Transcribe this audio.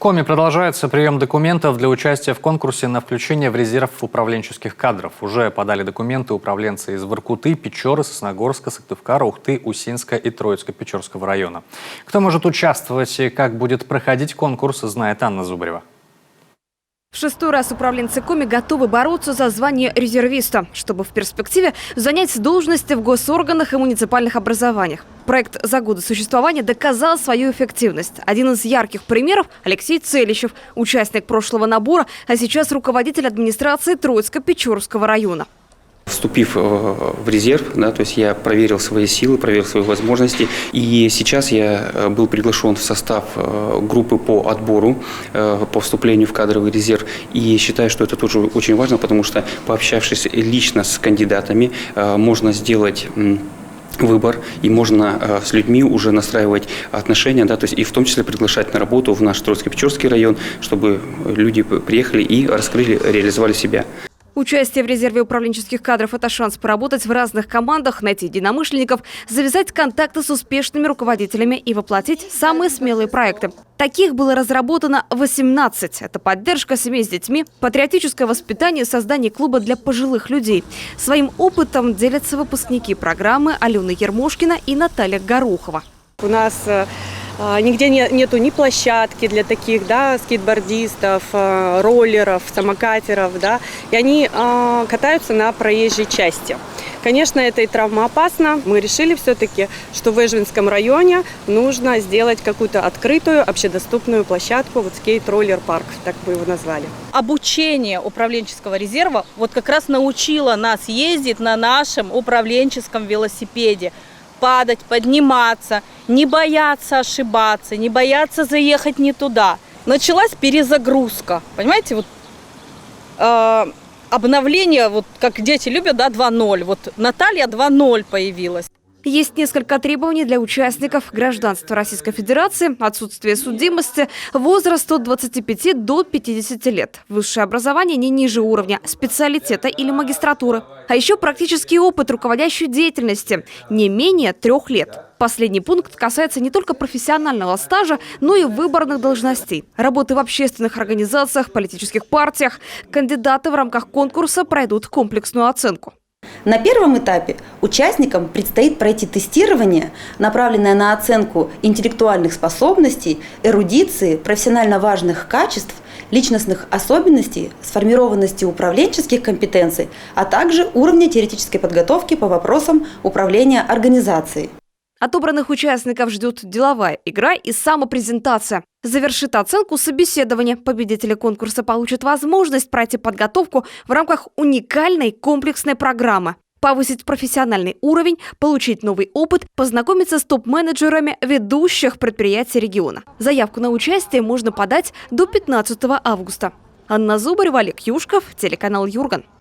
Коми продолжается прием документов для участия в конкурсе на включение в резерв управленческих кадров. Уже подали документы управленцы из Воркуты, Печоры, Сосногорска, Сыктывкара, Ухты, Усинска и Троицко-Печорского района. Кто может участвовать и как будет проходить конкурс, знает Анна Зубарева. В 6-й раз управленцы Коми готовы бороться за звание резервиста, чтобы в перспективе занять должности в госорганах и муниципальных образованиях. Проект за годы существования доказал свою эффективность. Один из ярких примеров – Алексей Целищев, участник прошлого набора, а сейчас руководитель администрации Троицко-Печорского района. Вступив в резерв, то есть я проверил свои силы, проверил свои возможности. И сейчас я был приглашен в состав группы по отбору, по вступлению в кадровый резерв. И считаю, что это тоже очень важно, потому что, пообщавшись лично с кандидатами, можно сделать выбор, и можно с людьми уже настраивать отношения, то есть и в том числе приглашать на работу в наш Троицко-Печорский район, чтобы люди приехали и раскрыли, реализовали себя. Участие в резерве управленческих кадров – это шанс поработать в разных командах, найти единомышленников, завязать контакты с успешными руководителями и воплотить самые смелые проекты. Таких было разработано 18. Это поддержка семей с детьми, патриотическое воспитание и создание клуба для пожилых людей. Своим опытом делятся выпускники программы Алена Ермошкина и Наталья Горохова. У нас нигде нету ни площадки для таких, скейтбордистов, роллеров, самокатеров, и они катаются на проезжей части. Конечно, это и травмоопасно. Мы решили все-таки, что в Эжвинском районе нужно сделать какую-то открытую, общедоступную площадку, скейт-роллер-парк, так бы его назвали. Обучение управленческого резерва как раз научило нас ездить на нашем управленческом велосипеде. Падать, подниматься, не бояться ошибаться, не бояться заехать не туда. Началась перезагрузка, понимаете, обновление, как дети любят, 2.0. Наталья 2.0 появилась. Есть несколько требований для участников: гражданства Российской Федерации, отсутствие судимости, возраст от 25 до 50 лет, высшее образование не ниже уровня специалитета или магистратуры, а еще практический опыт руководящей деятельности не менее 3 лет. Последний пункт касается не только профессионального стажа, но и выборных должностей. Работы в общественных организациях, политических партиях. Кандидаты в рамках конкурса пройдут комплексную оценку. На первом этапе участникам предстоит пройти тестирование, направленное на оценку интеллектуальных способностей, эрудиции, профессионально важных качеств, личностных особенностей, сформированности управленческих компетенций, а также уровня теоретической подготовки по вопросам управления организацией. Отобранных участников ждет деловая игра и самопрезентация. Завершит оценку собеседование. Победители конкурса получат возможность пройти подготовку в рамках уникальной комплексной программы. Повысить профессиональный уровень, получить новый опыт, познакомиться с топ-менеджерами ведущих предприятий региона. Заявку на участие можно подать до 15 августа. Анна Зубарева, Олег Юшков, телеканал Юрган.